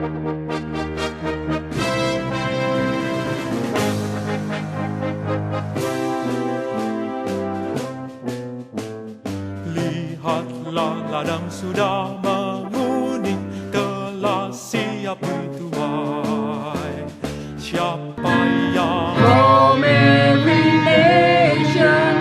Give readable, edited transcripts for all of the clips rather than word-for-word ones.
Lihatlah ladang sudah menguning, telah siap dituai. Siapa yang From every nation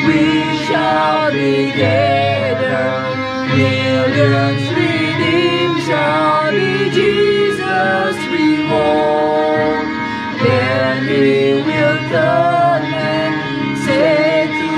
we shall be gathered. Millions redeemed shall be Jesus reborn. Then he will turn and say to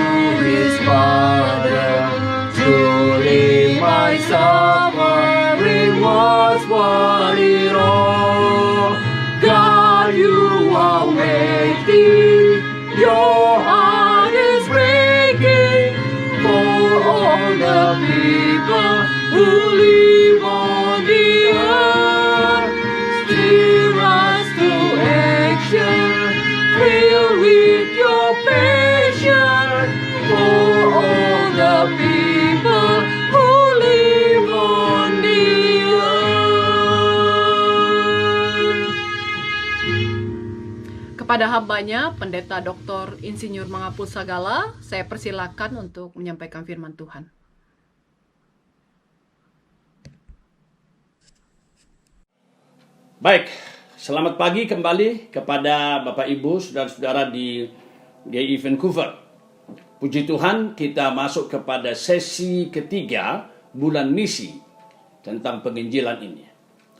his Father, truly my suffering was worth it all. God, you are waiting, your heart is breaking for all the people who live on the earth. Stir us to action, fill with your passion for all the people who live on the earth. Kepada hambanya, Pendeta Dr. Insinyur Mangapul Sagala, saya persilakan untuk menyampaikan firman Tuhan. Baik, selamat pagi kembali kepada Bapak Ibu, saudara-saudara di GI Vancouver. Puji Tuhan, kita masuk kepada sesi ketiga bulan misi tentang penginjilan ini.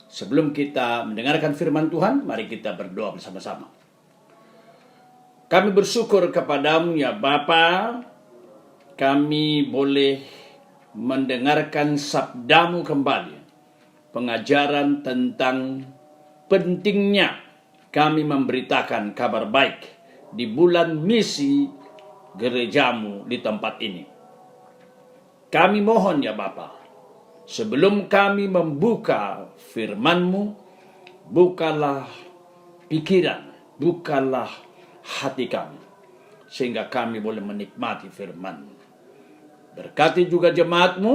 Sebelum kita mendengarkan firman Tuhan, mari kita berdoa bersama-sama. Kami bersyukur kepadamu ya Bapa, kami boleh mendengarkan sabdamu kembali. Pengajaran tentang pentingnya kami memberitakan kabar baik di bulan misi gerejamu di tempat ini. Kami mohon ya Bapa, sebelum kami membuka firman-Mu, bukalah pikiran, bukalah hati kami, sehingga kami boleh menikmati firman-Mu. Berkati juga jemaat-Mu,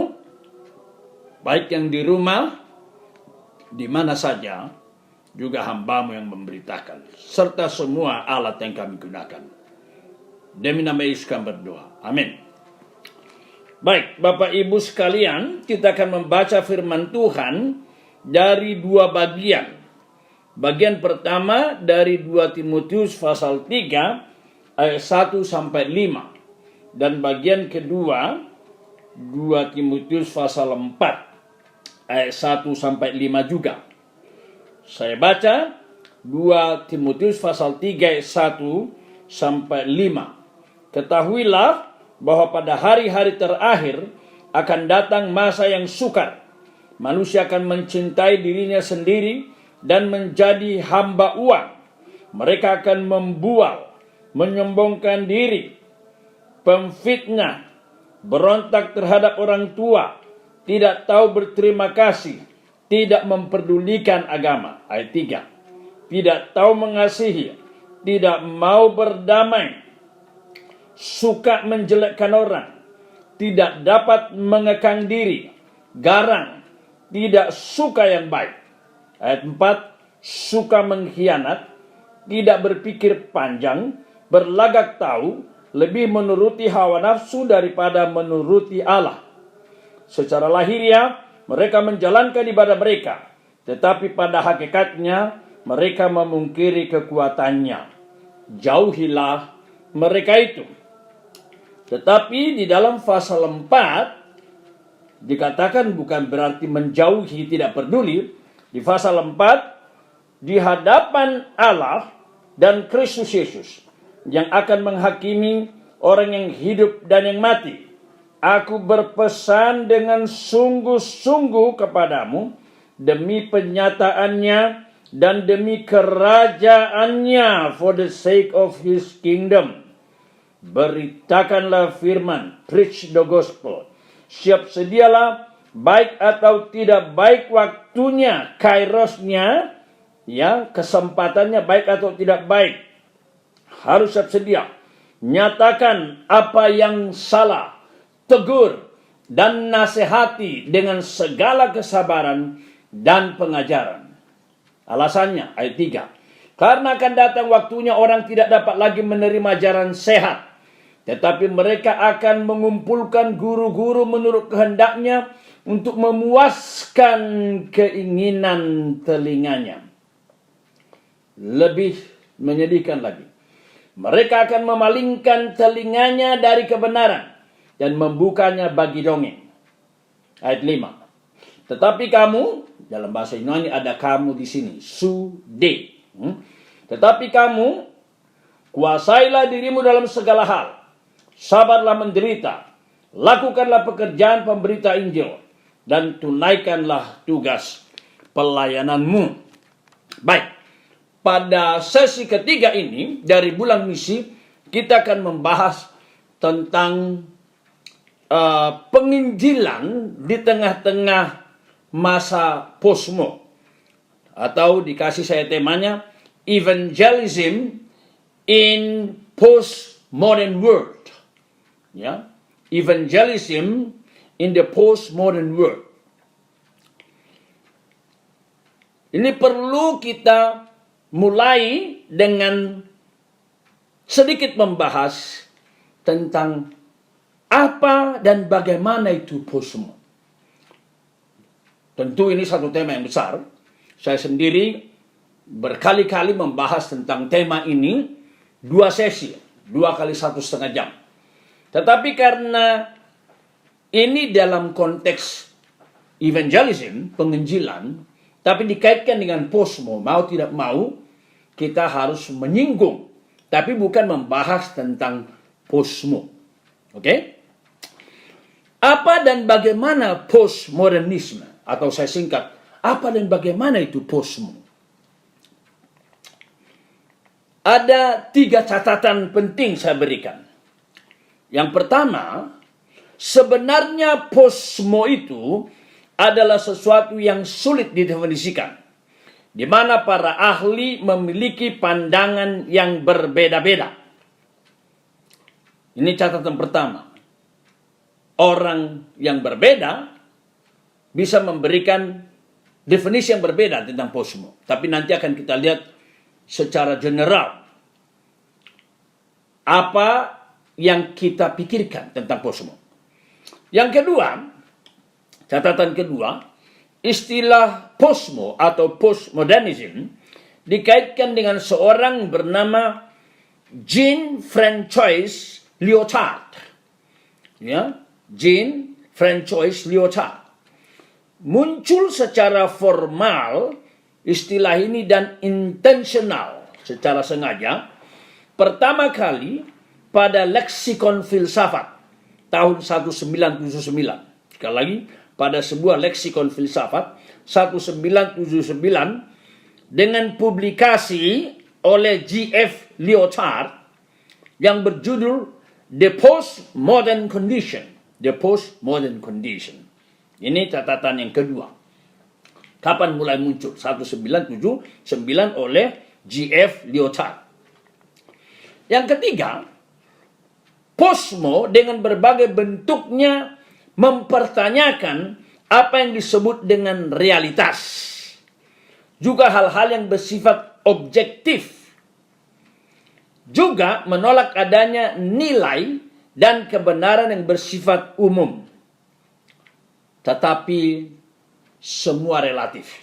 baik yang di rumah, di mana saja, juga hamba-Mu yang memberitakan, serta semua alat yang kami gunakan. Demi nama Yesus kami berdoa. Amin. Baik, Bapak Ibu sekalian, kita akan membaca firman Tuhan dari dua bagian. Bagian pertama dari 2 Timotius pasal 3 ayat 1 sampai 5. Dan bagian kedua 2 Timotius pasal 4 ayat 1 sampai 5 juga. Saya baca 2 Timotius pasal 3 ayat 1 sampai 5. Ketahuilah bahwa pada hari-hari terakhir akan datang masa yang sukar. Manusia akan mencintai dirinya sendiri dan menjadi hamba uang. Mereka akan membual, menyombongkan diri, pemfitnah, berontak terhadap orang tua, tidak tahu berterima kasih, tidak memperdulikan agama. Ayat 3. Tidak tahu mengasihi, tidak mau berdamai, suka menjelekkan orang, tidak dapat mengekang diri, garang, tidak suka yang baik. Ayat 4, suka mengkhianat, tidak berpikir panjang, berlagak tahu, lebih menuruti hawa nafsu daripada menuruti Allah. Secara lahiriah, mereka menjalankan ibadah mereka, tetapi pada hakikatnya mereka memungkiri kekuatannya. Jauhilah mereka itu. Tetapi di dalam pasal 4, dikatakan bukan berarti menjauhi, tidak peduli. Di pasal 4, di hadapan Allah dan Kristus Yesus yang akan menghakimi orang yang hidup dan yang mati, aku berpesan dengan sungguh-sungguh kepadamu demi penyataannya dan demi kerajaannya, for the sake of his kingdom. Beritakanlah firman, preach the gospel. Siap sedialah, baik atau tidak baik waktunya, kairosnya, ya, kesempatannya baik atau tidak baik. Harus siap sedia. Nyatakan apa yang salah, tegur dan nasihati dengan segala kesabaran dan pengajaran. Alasannya, ayat 3. Karena akan datang waktunya orang tidak dapat lagi menerima ajaran sehat, tetapi mereka akan mengumpulkan guru-guru menurut kehendaknya untuk memuaskan keinginan telinganya. Lebih menyedihkan lagi, mereka akan memalingkan telinganya dari kebenaran dan membukanya bagi dongeng. Ayat 5. Tetapi kamu, dalam bahasa Yunani ada kamu di sini, sude. Tetapi kamu, kuasailah dirimu dalam segala hal. Sabarlah menderita. Lakukanlah pekerjaan pemberita Injil. Dan tunaikanlah tugas pelayananmu. Baik, pada sesi ketiga ini dari bulan misi, kita akan membahas tentang penginjilan di tengah-tengah masa posmo, atau dikasih saya temanya evangelism in postmodern world. Ya, evangelism in the postmodern world. Ini perlu kita mulai dengan sedikit membahas tentang apa dan bagaimana itu posmo. Tentu ini satu tema yang besar. Saya sendiri berkali-kali membahas tentang tema ini 2 sesi, 2 kali 1,5 jam. Tetapi karena ini dalam konteks evangelism, penginjilan, tapi dikaitkan dengan posmo, mau tidak mau kita harus menyinggung, tapi bukan membahas tentang posmo. Oke? Apa dan bagaimana postmodernisme? Atau saya singkat, apa dan bagaimana itu posmo? Ada 3 catatan penting saya berikan. Yang pertama, sebenarnya posmo itu adalah sesuatu yang sulit didefinisikan, di mana para ahli memiliki pandangan yang berbeda-beda. Ini catatan pertama. Orang yang berbeda bisa memberikan definisi yang berbeda tentang posmo. Tapi nanti akan kita lihat secara general apa yang kita pikirkan tentang posmo. Yang kedua, catatan kedua, istilah posmo atau postmodernism dikaitkan dengan seorang bernama Jean-François Lyotard. Ya, Jean-François Lyotard. Muncul secara formal istilah ini dan intensional, secara sengaja, pertama kali pada leksikon filsafat tahun 1979. Sekali lagi, pada sebuah leksikon filsafat 1979 dengan publikasi oleh G.F. Lyotard yang berjudul The Postmodern Condition. The Postmodern Condition. Ini catatan yang kedua. Kapan mulai muncul? 1979 oleh G.F. Lyotard. Yang ketiga, posmo dengan berbagai bentuknya mempertanyakan apa yang disebut dengan realitas. Juga hal-hal yang bersifat objektif. Juga menolak adanya nilai dan kebenaran yang bersifat umum. Tetapi semua relatif.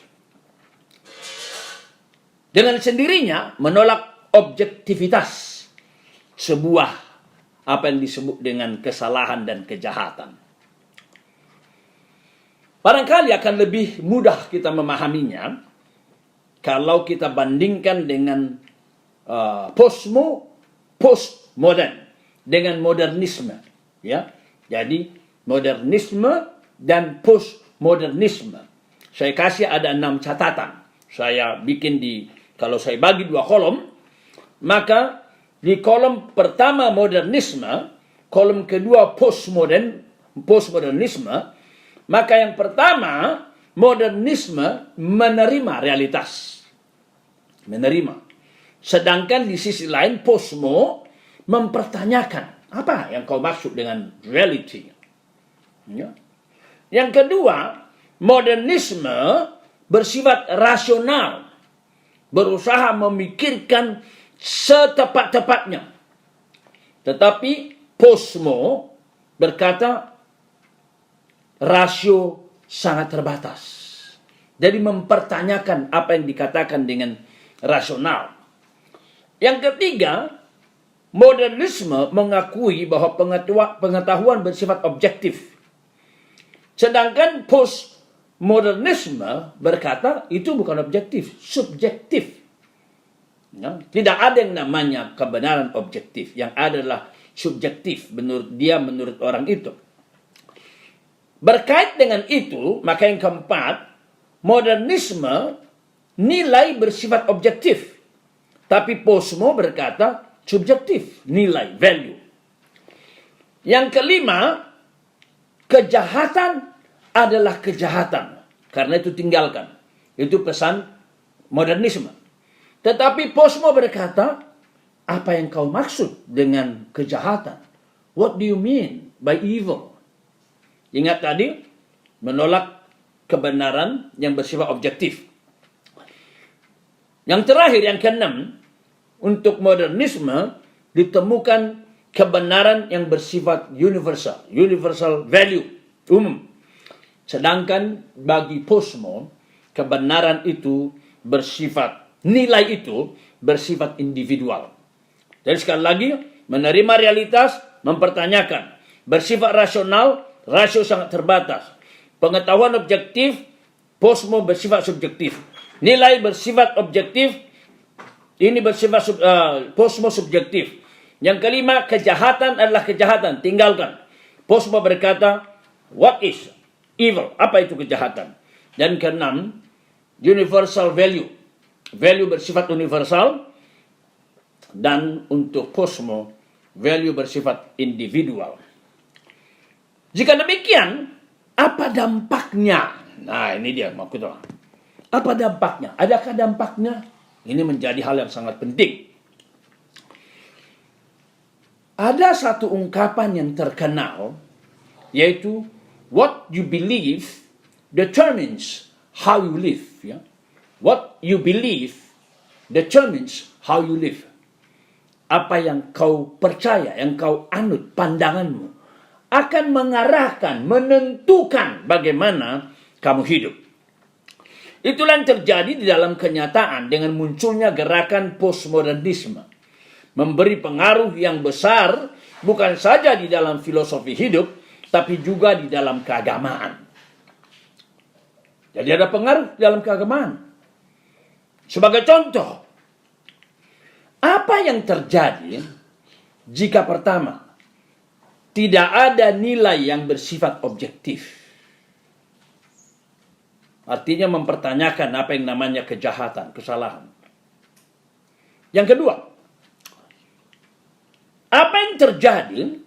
Dengan sendirinya menolak objektivitas sebuah apa yang disebut dengan kesalahan dan kejahatan. Barangkali akan lebih mudah kita memahaminya kalau kita bandingkan dengan postmodern dengan modernisme, ya. Jadi modernisme dan postmodernisme. Saya kasih ada 6 catatan. Saya bikin kalau saya bagi 2 kolom, maka di kolom pertama modernisme, kolom kedua postmodernisme, maka yang pertama modernisme menerima realitas. Menerima. Sedangkan di sisi lain posmo mempertanyakan apa yang kau maksud dengan reality. Ya. Yang kedua, modernisme bersifat rasional berusaha memikirkan setepat-tepatnya. Tetapi Posmo berkata rasio sangat terbatas. Jadi mempertanyakan apa yang dikatakan dengan rasional. Yang ketiga, modernisme mengakui bahwa pengetahuan bersifat objektif. Sedangkan postmodernisme berkata itu bukan objektif, subjektif. Ya, tidak ada yang namanya kebenaran objektif, yang adalah subjektif menurut dia, menurut orang itu. Berkait dengan itu, maka yang keempat, modernisme nilai bersifat objektif, tapi Posmo berkata subjektif, nilai, value. Yang kelima, kejahatan adalah kejahatan, karena itu tinggalkan. Itu pesan modernisme. Tetapi Posmo berkata, apa yang kau maksud dengan kejahatan? What do you mean by evil? Ingat tadi, menolak kebenaran yang bersifat objektif. Yang terakhir, yang keenam, untuk modernisme ditemukan kebenaran yang bersifat universal, universal value, umum. Sedangkan bagi Posmo, kebenaran itu bersifat, nilai itu bersifat individual. Jadi sekali lagi, menerima realitas, mempertanyakan. Bersifat rasional, rasio sangat terbatas. Pengetahuan objektif, Posmo bersifat subjektif. Nilai bersifat objektif, ini bersifat Posmo subjektif. Yang kelima, kejahatan adalah kejahatan, tinggalkan. Posmo berkata, what is evil? Apa itu kejahatan? Dan keenam, universal value. Value bersifat universal. Dan untuk Posmo, value bersifat individual. Jika demikian, apa dampaknya? Nah, ini dia maksudnya. Apa dampaknya? Adakah dampaknya? Ini menjadi hal yang sangat penting. Ada satu ungkapan yang terkenal, yaitu what you believe determines how you live. Ya? What you believe determines how you live. Apa yang kau percaya, yang kau anut, pandanganmu, akan mengarahkan, menentukan bagaimana kamu hidup. Itulah yang terjadi di dalam kenyataan dengan munculnya gerakan postmodernisme. Memberi pengaruh yang besar bukan saja di dalam filosofi hidup, tapi juga di dalam keagamaan. Jadi ada pengaruh dalam keagamaan. Sebagai contoh, apa yang terjadi jika pertama, tidak ada nilai yang bersifat objektif? Artinya mempertanyakan apa yang namanya kejahatan, kesalahan. Yang kedua, apa yang terjadi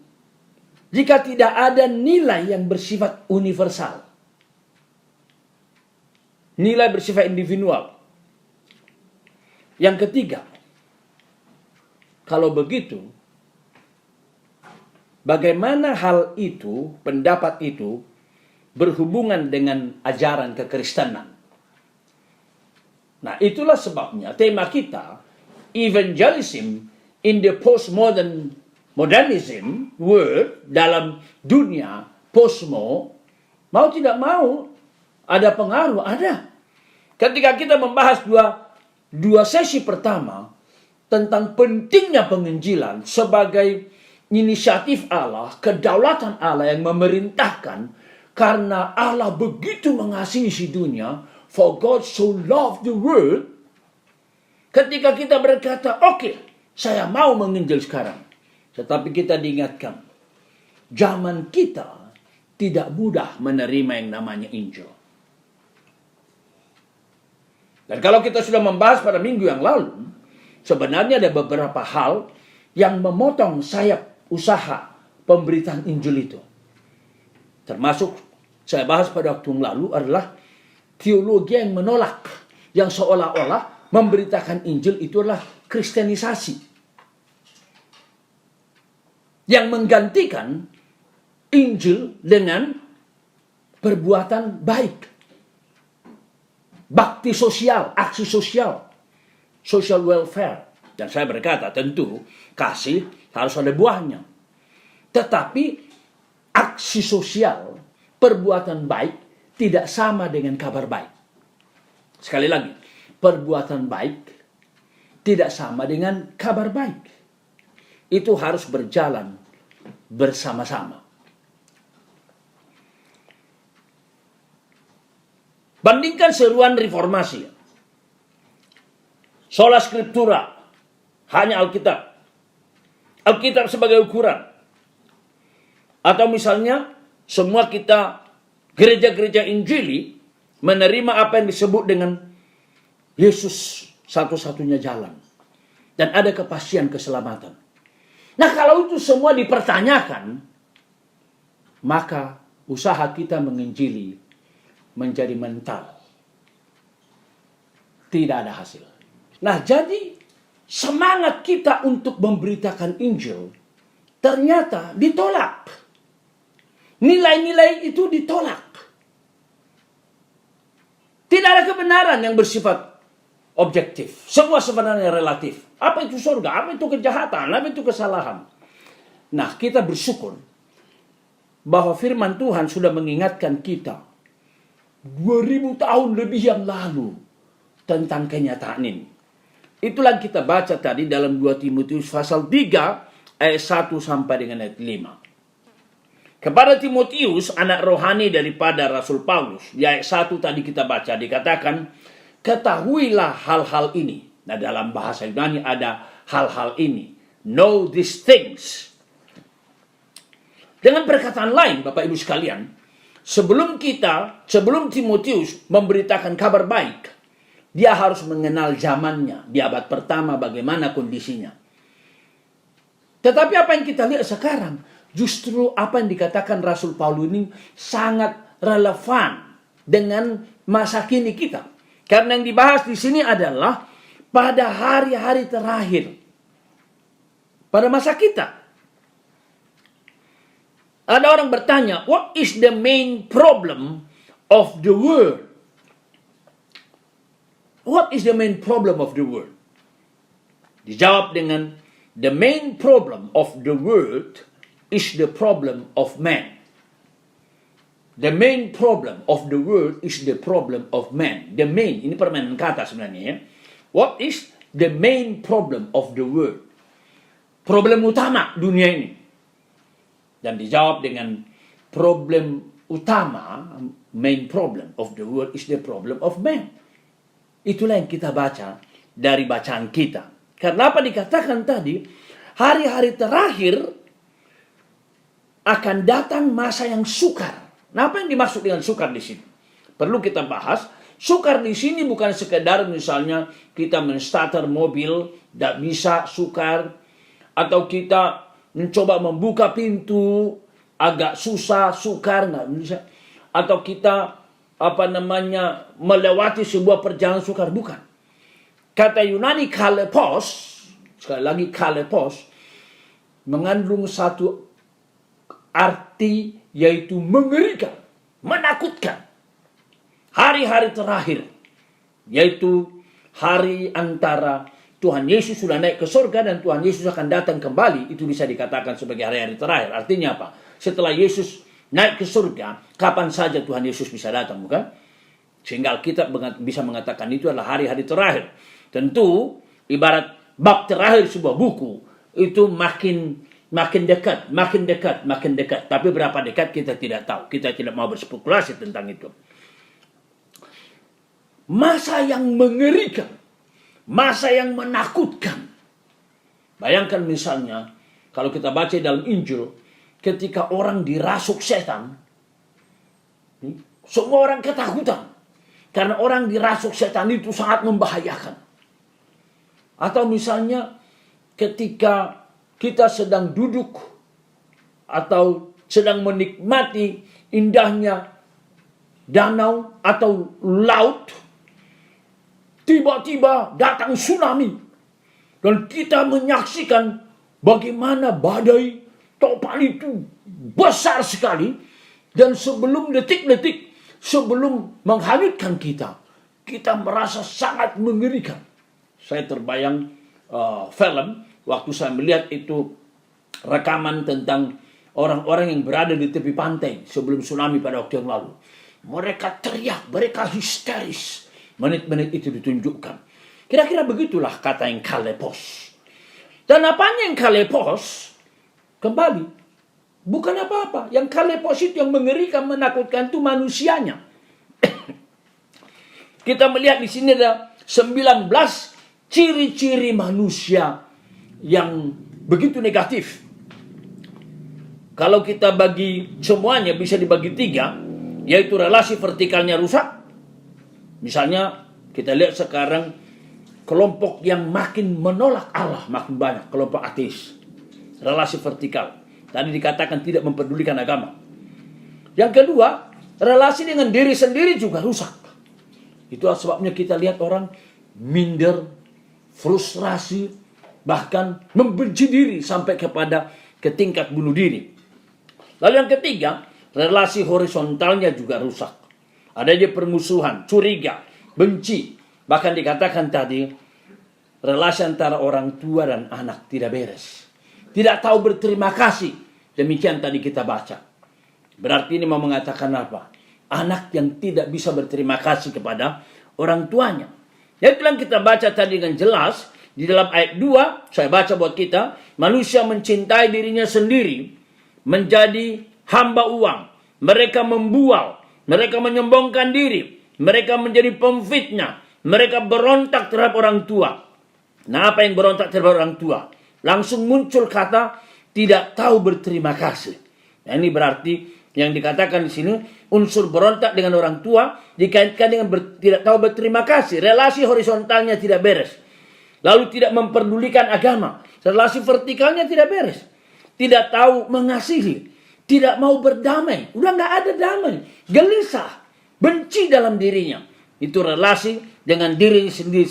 jika tidak ada nilai yang bersifat universal? Nilai bersifat individual. Yang ketiga, kalau begitu, bagaimana hal itu, pendapat itu, berhubungan dengan ajaran kekristenan? Nah, itulah sebabnya tema kita, evangelism in the postmodernism world, dalam dunia Posmo, mau tidak mau, ada pengaruh, ada. Ketika kita membahas dua sesi pertama, tentang pentingnya penginjilan sebagai inisiatif Allah, kedaulatan Allah yang memerintahkan, karena Allah begitu mengasihi si dunia, for God so loved the world. Ketika kita berkata, oke, saya mau menginjil sekarang. Tetapi kita diingatkan, zaman kita tidak mudah menerima yang namanya Injil. Dan kalau kita sudah membahas pada minggu yang lalu, sebenarnya ada beberapa hal yang memotong sayap usaha pemberitaan Injil itu. Termasuk saya bahas pada waktu yang lalu adalah teologi yang menolak, yang seolah-olah memberitakan Injil itu adalah kristenisasi, yang menggantikan Injil dengan perbuatan baik, bakti sosial, aksi sosial. social welfare. Dan saya berkata, tentu kasih harus ada buahnya. Tetapi aksi sosial, perbuatan baik tidak sama dengan kabar baik. Sekali lagi, perbuatan baik tidak sama dengan kabar baik. Itu harus berjalan bersama-sama. Bandingkan seruan reformasi. Sola Scriptura, hanya Alkitab. Alkitab sebagai ukuran. Atau misalnya, semua kita gereja-gereja Injili menerima apa yang disebut dengan Yesus satu-satunya jalan. Dan ada kepastian keselamatan. Nah, kalau itu semua dipertanyakan, maka usaha kita menginjili menjadi mental. Tidak ada hasil. Nah, jadi semangat kita untuk memberitakan Injil ternyata ditolak. Nilai-nilai itu ditolak. Tidak ada kebenaran yang bersifat objektif. Semua sebenarnya relatif. Apa itu surga? Apa itu kejahatan? Apa itu kesalahan? Nah, kita bersyukur bahwa firman Tuhan sudah mengingatkan kita 2000 tahun lebih yang lalu tentang kenyataan ini. Itulah yang kita baca tadi dalam 2 Timotius pasal 3 ayat 1 sampai dengan ayat 5. Kepada Timotius, anak rohani daripada Rasul Paulus, di ayat 1 tadi kita baca, dikatakan, ketahuilah hal-hal ini. Nah, dalam bahasa Yunani ada hal-hal ini. Know these things. Dengan perkataan lain, Bapak Ibu sekalian, sebelum Timotius memberitakan kabar baik, dia harus mengenal zamannya, di abad pertama bagaimana kondisinya. Tetapi apa yang kita lihat sekarang, justru apa yang dikatakan Rasul Paulus ini sangat relevan dengan masa kini kita. Karena yang dibahas di sini adalah pada hari-hari terakhir. Pada masa kita. Ada orang bertanya, what is the main problem of the world? What is the main problem of the world? Dijawab dengan, the main problem of the world is the problem of man. The main problem of the world is the problem of man. The main, ini permainan kata sebenarnya ya. What is the main problem of the world? Problem utama dunia ini. Dan dijawab dengan problem utama, main problem of the world is the problem of man. Itulah yang kita baca dari bacaan kita. Karena apa dikatakan tadi, hari-hari terakhir akan datang masa yang sukar. Nah, apa yang dimaksud dengan sukar di sini? Perlu kita bahas. Sukar di sini bukan sekedar misalnya kita men-starter mobil, tidak bisa sukar. Atau kita mencoba membuka pintu, agak susah, sukar, nggak bisa. Atau kita melewati sebuah perjalanan sukar, bukan. Kata Yunani kalepos, sekali lagi kalepos, mengandung satu arti yaitu mengerikan, menakutkan. Hari-hari terakhir, yaitu hari antara Tuhan Yesus sudah naik ke surga dan Tuhan Yesus akan datang kembali, itu bisa dikatakan sebagai hari-hari terakhir. Artinya apa? Setelah Yesus naik ke surga, kapan saja Tuhan Yesus bisa datang, bukan? Sehingga kita bisa mengatakan itu adalah hari-hari terakhir. Tentu, ibarat bab terakhir sebuah buku, itu makin dekat, makin dekat, makin dekat. Tapi berapa dekat kita tidak tahu. Kita tidak mau berspekulasi tentang itu. Masa yang mengerikan, masa yang menakutkan. Bayangkan misalnya, kalau kita baca dalam Injil, ketika orang dirasuk setan, semua orang ketakutan. Karena orang dirasuk setan itu sangat membahayakan. Atau misalnya, ketika kita sedang duduk atau sedang menikmati indahnya danau atau laut, tiba-tiba datang tsunami dan kita menyaksikan bagaimana badai topan itu besar sekali dan sebelum detik-detik sebelum menghanyutkan kita, kita merasa sangat mengerikan, Saya terbayang film waktu saya melihat itu rekaman tentang orang-orang yang berada di tepi pantai sebelum tsunami pada waktu yang lalu. Mereka teriak, mereka histeris. Menit-menit itu ditunjukkan. Kira-kira begitulah kata yang kalepos. Dan apanya yang kalepos? Kembali, bukan apa-apa. Yang kalepos itu yang mengerikan, menakutkan itu manusianya. Kita melihat di sini ada 19 ciri-ciri manusia yang begitu negatif. Kalau kita bagi semuanya bisa dibagi 3, yaitu relasi vertikalnya rusak. Misalnya kita lihat sekarang kelompok yang makin menolak Allah makin banyak, kelompok ateis. Relasi vertikal. Tadi dikatakan tidak mempedulikan agama. Yang kedua, relasi dengan diri sendiri juga rusak. Itulah sebabnya kita lihat orang minder, frustrasi, bahkan membenci diri sampai ke tingkat bunuh diri. Lalu yang ketiga, relasi horizontalnya juga rusak. Adanya permusuhan, curiga, benci. Bahkan dikatakan tadi, relasi antara orang tua dan anak tidak beres. Tidak tahu berterima kasih. Demikian tadi kita baca. Berarti ini mau mengatakan apa? Anak yang tidak bisa berterima kasih kepada orang tuanya. Yaitu yang kita baca tadi dengan jelas. Di dalam ayat 2, saya baca buat kita. Manusia mencintai dirinya sendiri. Menjadi hamba uang. Mereka membual. Mereka menyombongkan diri. Mereka menjadi pemfitnah. Mereka berontak terhadap orang tua. Nah, apa yang berontak terhadap orang tua? Langsung muncul kata tidak tahu berterima kasih. Nah, ini berarti yang dikatakan di sini unsur berontak dengan orang tua dikaitkan dengan tidak tahu berterima kasih. Relasi horizontalnya tidak beres. Lalu tidak memperdulikan agama. Relasi vertikalnya tidak beres. Tidak tahu mengasihi. Tidak mau berdamai. Udah nggak ada damai. Gelisah. Benci dalam dirinya. Itu relasi dengan diri sendiri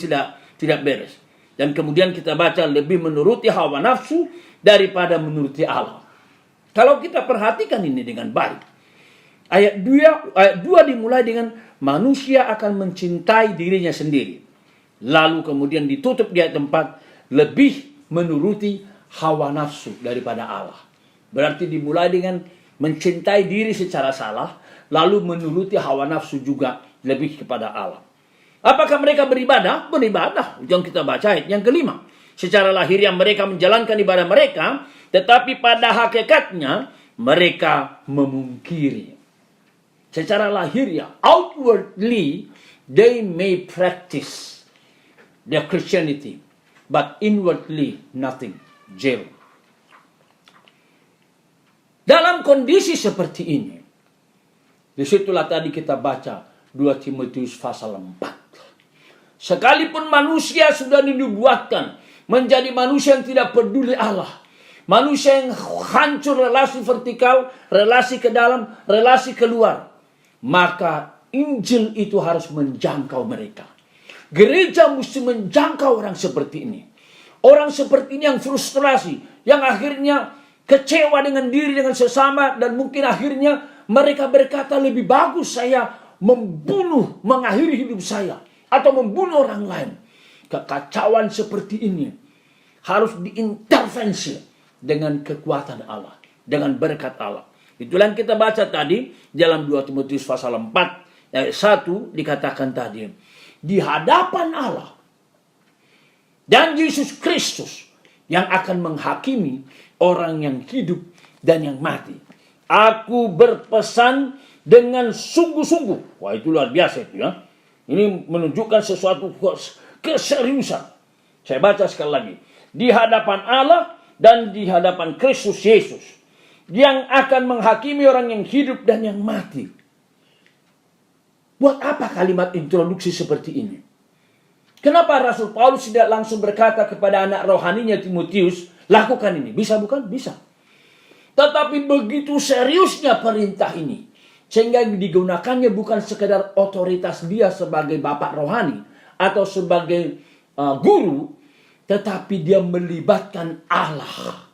tidak beres. Dan kemudian kita baca lebih menuruti hawa nafsu daripada menuruti Allah. Kalau kita perhatikan ini dengan baik. Ayat 2 dimulai dengan manusia akan mencintai dirinya sendiri. Lalu kemudian ditutup di ayat 4. Lebih menuruti hawa nafsu daripada Allah. Berarti dimulai dengan mencintai diri secara salah. Lalu menuruti hawa nafsu juga lebih kepada Allah. Apakah mereka beribadah? Beribadah. Yang kita baca ayat yang kelima. Secara lahiriah mereka menjalankan ibadah mereka. Tetapi pada hakikatnya mereka memungkiri. Secara lahiriah, outwardly, they may practice their Christianity. But inwardly, nothing. Zero. Dalam kondisi seperti ini, disitulah tadi kita baca 2 Timotius pasal 4. Sekalipun manusia sudah dinubuatkan menjadi manusia yang tidak peduli Allah. Manusia yang hancur relasi vertikal, relasi ke dalam, relasi keluar. Maka Injil itu harus menjangkau mereka. Gereja mesti menjangkau orang seperti ini. Orang seperti ini yang frustrasi, yang akhirnya kecewa dengan diri, dengan sesama, dan mungkin akhirnya mereka berkata lebih bagus saya mengakhiri hidup saya atau membunuh orang lain. Kekacauan seperti ini harus diintervensi dengan kekuatan Allah, dengan berkat Allah. Itulah yang kita baca tadi dalam 2 Timotius pasal 4 ayat 1 dikatakan tadi, di hadapan Allah dan Yesus Kristus yang akan menghakimi orang yang hidup dan yang mati. Aku berpesan dengan sungguh-sungguh. Wah, itu luar biasa itu ya. Ini menunjukkan sesuatu keseriusan. Saya baca sekali lagi. Di hadapan Allah dan di hadapan Kristus Yesus yang akan menghakimi orang yang hidup dan yang mati. Buat apa kalimat introduksi seperti ini? Kenapa Rasul Paulus tidak langsung berkata kepada anak rohaninya Timotius, lakukan ini? Bisa bukan? Bisa. Tetapi begitu seriusnya perintah ini, sehingga digunakannya bukan sekedar otoritas dia sebagai bapak rohani atau sebagai guru, tetapi dia melibatkan Allah.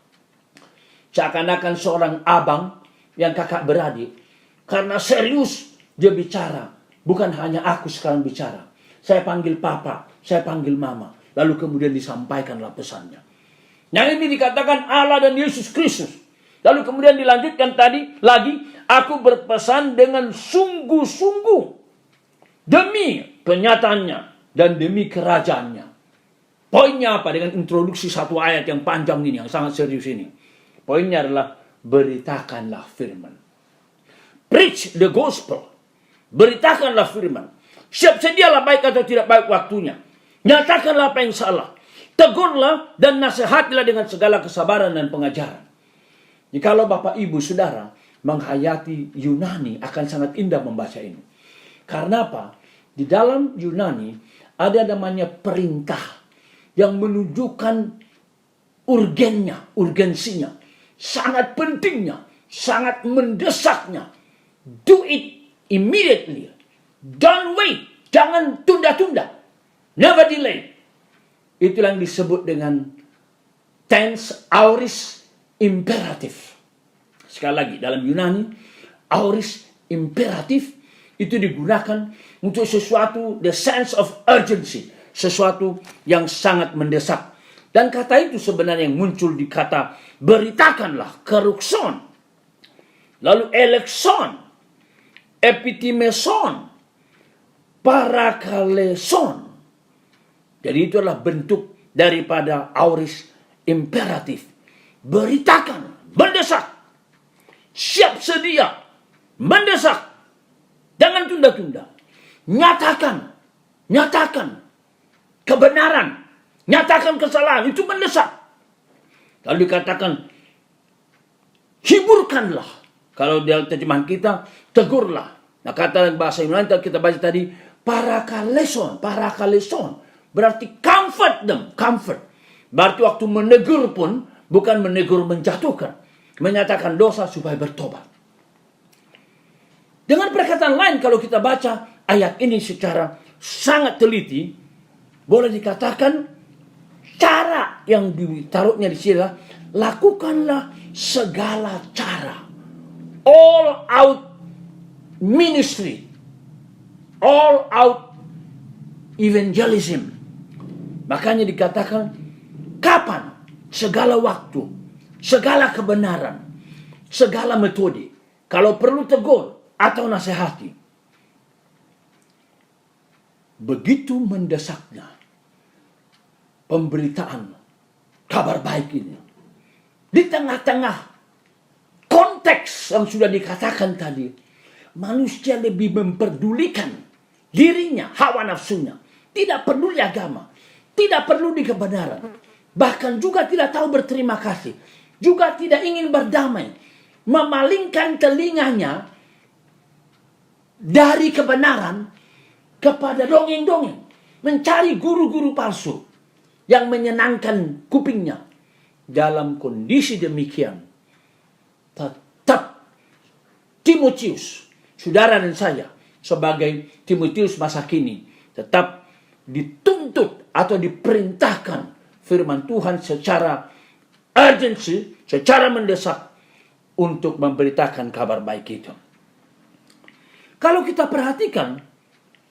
Seakan-akan seorang abang yang kakak beradik. Karena serius dia bicara. Bukan hanya aku sekarang bicara. Saya panggil papa, saya panggil mama. Lalu kemudian disampaikanlah pesannya. Yang ini dikatakan Allah dan Yesus Kristus. Lalu kemudian dilanjutkan tadi lagi, aku berpesan dengan sungguh-sungguh demi kenyataannya dan demi kerajaannya. Poinnya apa? Dengan introduksi satu ayat yang panjang ini, yang sangat serius ini. Poinnya adalah beritakanlah firman. Preach the gospel. Beritakanlah firman. Siap sedialah baik atau tidak baik waktunya. Nyatakanlah apa yang salah. Tegurlah dan nasihatilah dengan segala kesabaran dan pengajaran. Jikalau Bapak Ibu Saudara menghayati Yunani, akan sangat indah membaca ini. Karena apa? Di dalam Yunani ada namanya perintah yang menunjukkan urgensinya, sangat pentingnya, sangat mendesaknya. Do it immediately. Don't wait. Jangan tunda-tunda. Never delay. Itulah yang disebut dengan tense aorist imperatif. Sekali lagi, dalam Yunani, aorist imperatif itu digunakan untuk sesuatu, the sense of urgency. Sesuatu yang sangat mendesak. Dan kata itu sebenarnya yang muncul di kata beritakanlah, kerukson. Lalu elekson, epitimeson, parakaleson. Jadi itu adalah bentuk daripada aorist imperatif. Beritakan, mendesak, siap sedia, mendesak, jangan tunda-tunda. Nyatakan kebenaran, nyatakan kesalahan, itu mendesak. Lalu dikatakan, hiburkanlah. Kalau dalam terjemahan kita, tegurlah. Nah, kata bahasa Yunani kita baca tadi, parakaleson. Berarti comfort them, comfort. Berarti waktu menegur pun bukan menegur menjatuhkan, menyatakan dosa supaya bertobat. Dengan perkataan lain, kalau kita baca ayat ini secara sangat teliti, boleh dikatakan cara yang ditaruhnya di sini adalah lakukanlah segala cara, all out ministry, all out evangelism. Makanya dikatakan kapan, segala waktu, segala kebenaran, segala metode. Kalau perlu tegur atau nasihati. Begitu mendesaknya pemberitaan kabar baik ini. Di tengah-tengah konteks yang sudah dikatakan tadi, manusia lebih memperdulikan dirinya, hawa nafsunya. Tidak peduli agama. Tidak peduli kebenaran. Bahkan juga tidak tahu berterima kasih. Juga tidak ingin berdamai. Memalingkan telinganya dari kebenaran kepada dongeng-dongeng. Mencari guru-guru palsu yang menyenangkan kupingnya. Dalam kondisi demikian, tetap Timotius, saudara dan saya, sebagai Timotius masa kini, tetap dituntut atau diperintahkan firman Tuhan secara urgency, secara mendesak untuk memberitakan kabar baik itu. Kalau kita perhatikan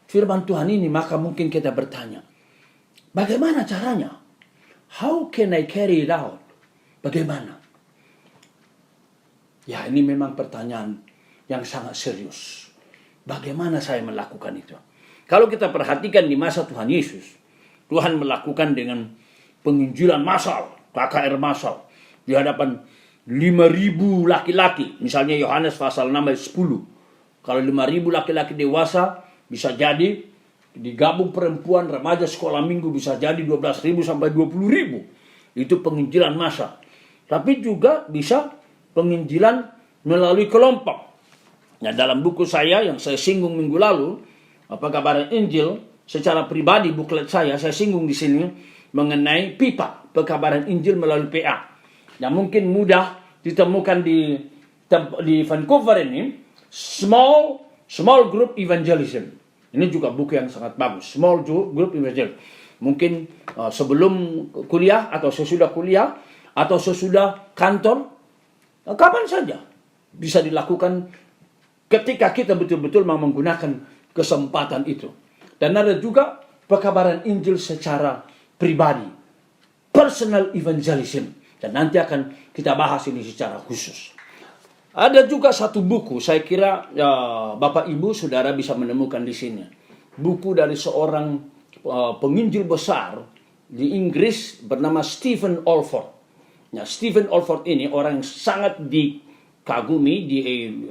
firman Tuhan ini, maka mungkin kita bertanya, bagaimana caranya? How can I carry it out? Bagaimana? Ya, ini memang pertanyaan yang sangat serius. Bagaimana saya melakukan itu? Kalau kita perhatikan di masa Tuhan Yesus, Tuhan melakukan dengan penginjilan massal, KKR massal, di hadapan 5.000 laki-laki. Misalnya Yohanes pasal 6 ayat 10. Kalau 5.000 laki-laki dewasa, bisa jadi digabung perempuan, remaja, sekolah minggu, bisa jadi 12.000 sampai 20.000. Itu penginjilan massal. Tapi juga bisa penginjilan melalui kelompok. Nah, dalam buku saya yang saya singgung minggu lalu, Pekabaran Injil, secara pribadi buklet saya singgung di sini mengenai pipa pekabaran Injil melalui PA. Yang mungkin mudah ditemukan di Vancouver ini, small group evangelism. Ini juga buku yang sangat bagus, small group evangelism. Mungkin sebelum kuliah atau sesudah kuliah atau sesudah kantor, kapan saja bisa dilakukan ketika kita betul-betul mau menggunakan kesempatan itu. Dan ada juga pekabaran Injil secara pribadi, personal evangelism. Dan nanti akan kita bahas ini secara khusus. Ada juga satu buku, saya kira Bapak Ibu Saudara bisa menemukan di sini. Buku dari seorang penginjil besar di Inggris bernama Stephen Olford. Nah, Stephen Olford ini orang yang sangat dikagumi,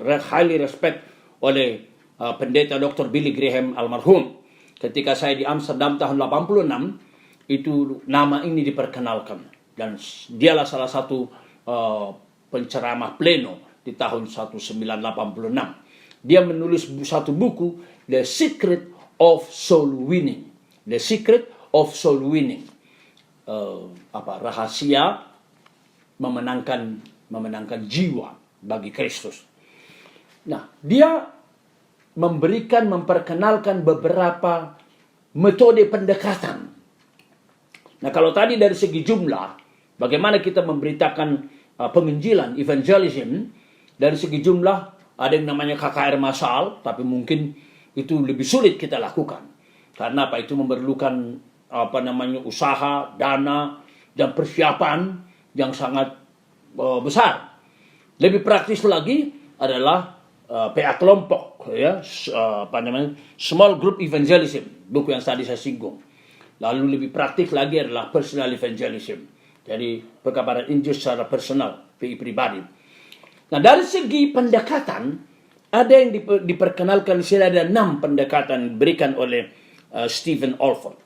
highly respect oleh pendeta Dr. Billy Graham almarhum. Ketika saya di Amsterdam tahun 86, itu nama ini diperkenalkan. Dan dialah salah satu penceramah pleno di tahun 1986. Dia menulis satu buku, The Secret of Soul Winning. The Secret of Soul Winning. Rahasia memenangkan jiwa bagi Kristus. Nah, dia memperkenalkan beberapa metode pendekatan. Nah, kalau tadi dari segi jumlah, bagaimana kita memberitakan penginjilan, evangelism, dari segi jumlah, ada yang namanya KKR massal, tapi mungkin itu lebih sulit kita lakukan. Karena apa? Itu memerlukan usaha, dana, dan persiapan yang sangat besar. Lebih praktis lagi adalah PA kelompok, ya, small group evangelism, buku yang tadi saya singgung. Lalu lebih praktis lagi adalah personal evangelism. Jadi perkabaran Injil secara personal, PI pribadi. Nah, dari segi pendekatan, ada yang diperkenalkan di sini, ada 6 pendekatan diberikan oleh Stephen Olford.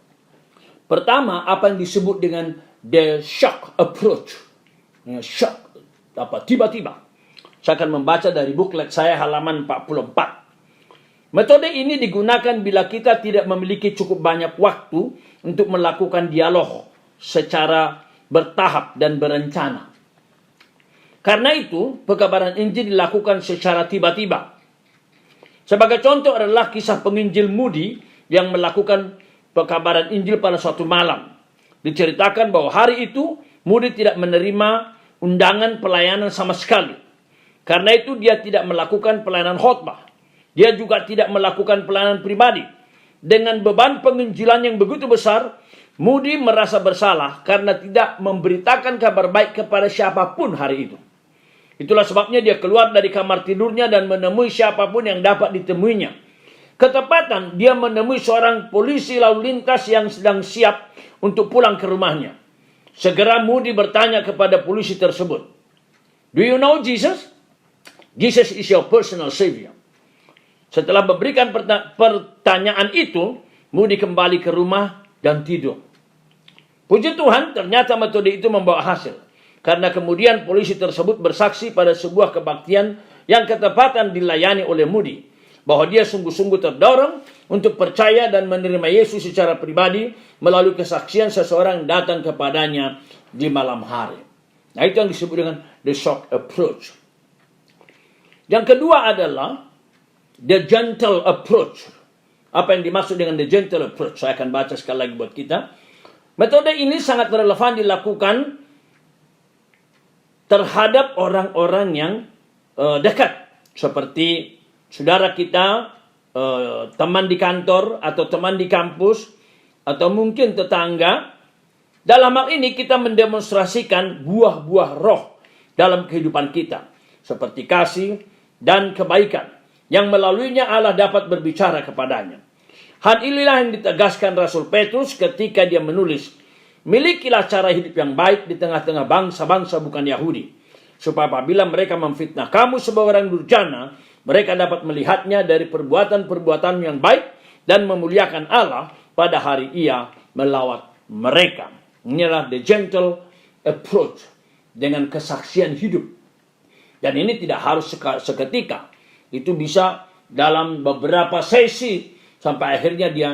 Pertama, apa yang disebut dengan the shock approach. Shock, tiba-tiba. Saya akan membaca dari booklet saya halaman 44. Metode ini digunakan bila kita tidak memiliki cukup banyak waktu untuk melakukan dialog secara bertahap dan berencana. Karena itu, pekabaran Injil dilakukan secara tiba-tiba. Sebagai contoh adalah kisah penginjil Moody yang melakukan pekabaran Injil pada suatu malam. Diceritakan bahwa hari itu Moody tidak menerima undangan pelayanan sama sekali. Karena itu dia tidak melakukan pelayanan khotbah. Dia juga tidak melakukan pelayanan pribadi. Dengan beban penginjilan yang begitu besar, Moody merasa bersalah karena tidak memberitakan kabar baik kepada siapapun hari itu. Itulah sebabnya dia keluar dari kamar tidurnya dan menemui siapapun yang dapat ditemuinya. Ketepatan, dia menemui seorang polisi lalu lintas yang sedang siap untuk pulang ke rumahnya. Segera Moody bertanya kepada polisi tersebut, "Do you know Jesus? Jesus is your personal savior." Setelah memberikan pertanyaan itu, Moody kembali ke rumah dan tidur. Puji Tuhan, ternyata metode itu membawa hasil. Karena kemudian polisi tersebut bersaksi pada sebuah kebaktian yang ketepatan dilayani oleh Moody. Bahwa dia sungguh-sungguh terdorong untuk percaya dan menerima Yesus secara pribadi melalui kesaksian seseorang yang datang kepadanya di malam hari. Nah, itu yang disebut dengan the shock approach. Yang kedua adalah the gentle approach. Apa yang dimaksud dengan the gentle approach? Saya akan baca sekali lagi buat kita. Metode ini sangat relevan dilakukan terhadap orang-orang yang dekat. Seperti saudara kita, teman di kantor, atau teman di kampus, atau mungkin tetangga. Dalam hal ini kita mendemonstrasikan buah-buah roh dalam kehidupan kita. Seperti kasih dan kebaikan. Yang melaluinya Allah dapat berbicara kepadanya. Hal inilah yang ditegaskan Rasul Petrus ketika dia menulis, "Milikilah cara hidup yang baik di tengah-tengah bangsa-bangsa bukan Yahudi. Supaya apabila mereka memfitnah kamu sebagai orang durjana, mereka dapat melihatnya dari perbuatan-perbuatan yang baik dan memuliakan Allah pada hari Ia melawat mereka." Inilah the gentle approach, dengan kesaksian hidup. Dan ini tidak harus seketika. Itu bisa dalam beberapa sesi sampai akhirnya dia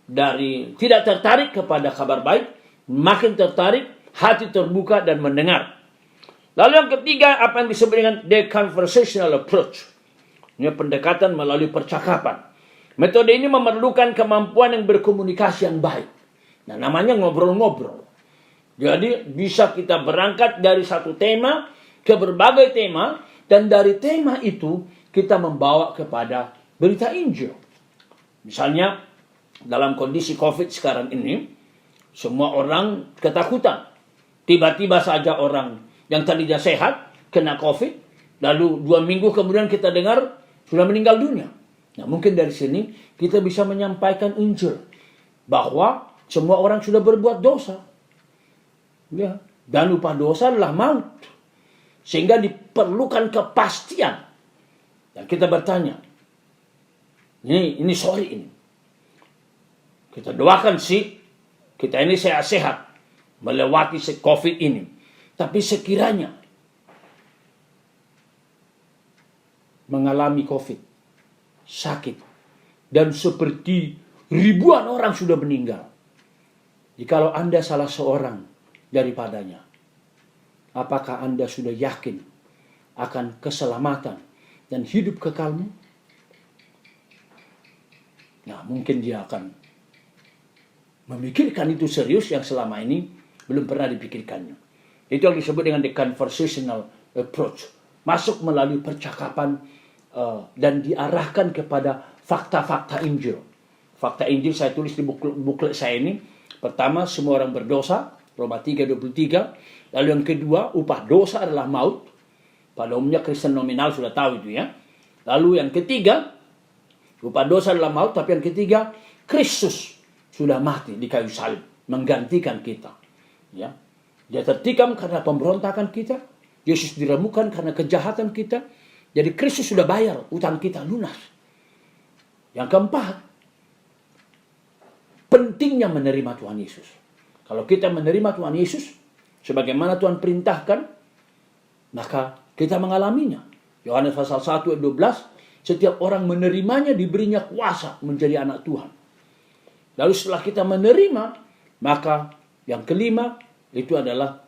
dari tidak tertarik kepada kabar baik, makin tertarik, hati terbuka dan mendengar. Lalu yang ketiga, apa yang disebut dengan the conversational approach. Ini pendekatan melalui percakapan. Metode ini memerlukan kemampuan yang berkomunikasi yang baik. Nah, namanya ngobrol-ngobrol. Jadi bisa kita berangkat dari satu tema ke berbagai tema, dan dari tema itu kita membawa kepada berita Injil. Misalnya dalam kondisi COVID sekarang ini, Semua orang ketakutan. Tiba-tiba saja orang yang tadinya sehat kena COVID, lalu 2 minggu kemudian kita dengar sudah meninggal dunia. Nah, mungkin dari sini kita bisa menyampaikan Injil bahwa semua orang sudah berbuat dosa. Ya, dan upah dosa adalah maut. Sehingga diperlukan kepastian. Dan kita bertanya, ini sorry ini. Kita doakan sih, kita ini sehat-sehat melewati COVID ini. Tapi sekiranya mengalami COVID, sakit, dan seperti ribuan orang sudah meninggal. Jikalau Anda salah seorang daripadanya, apakah Anda sudah yakin akan keselamatan dan hidup kekalmu? Nah, mungkin dia akan memikirkan itu serius yang selama ini belum pernah dipikirkannya. Itu yang disebut dengan the conversational approach. Masuk melalui percakapan dan diarahkan kepada fakta-fakta Injil. Fakta Injil saya tulis di buklet saya ini. Pertama, semua orang berdosa, Roma 3:23. Lalu yang kedua, upah dosa adalah maut. Pada umumnya Kristen nominal sudah tahu itu ya. Lalu yang ketiga, upah dosa adalah maut. Tapi yang ketiga, Kristus sudah mati di kayu salib, menggantikan kita. Ya, dia tertikam karena pemberontakan kita. Yesus diremukan karena kejahatan kita. Jadi Kristus sudah bayar utang kita lunas. Yang keempat, pentingnya menerima Tuhan Yesus. Kalau kita menerima Tuhan Yesus sebagaimana Tuhan perintahkan, maka kita mengalaminya. Yohanes pasal 1 ayat 12, setiap orang menerimanya diberinya kuasa menjadi anak Tuhan. Lalu setelah kita menerima, maka yang kelima itu adalah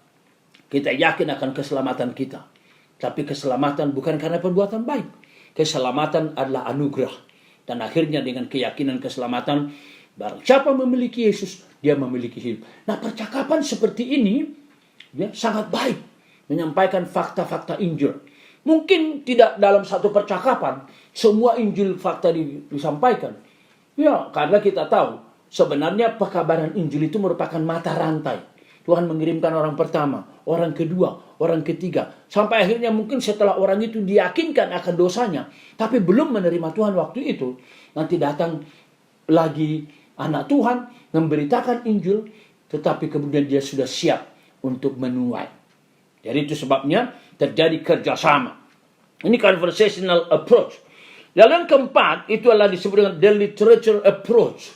kita yakin akan keselamatan kita. Tapi keselamatan bukan karena perbuatan baik. Keselamatan adalah anugerah. Dan akhirnya dengan keyakinan keselamatan, barang siapa memiliki Yesus, dia memiliki hidup. Nah, percakapan seperti ini ya, sangat baik. Menyampaikan fakta-fakta Injil. Mungkin tidak dalam satu percakapan, semua Injil fakta disampaikan. Ya, karena kita tahu, sebenarnya pekabaran Injil itu merupakan mata rantai. Tuhan mengirimkan orang pertama, orang kedua, orang ketiga. Sampai akhirnya mungkin setelah orang itu diyakinkan akan dosanya, tapi belum menerima Tuhan waktu itu, nanti datang lagi anak Tuhan, memberitakan Injil, tetapi kemudian dia sudah siap untuk menuai. Jadi itu sebabnya terjadi kerjasama. Ini conversational approach. Lalu yang keempat, itu adalah disebut dengan the literature approach.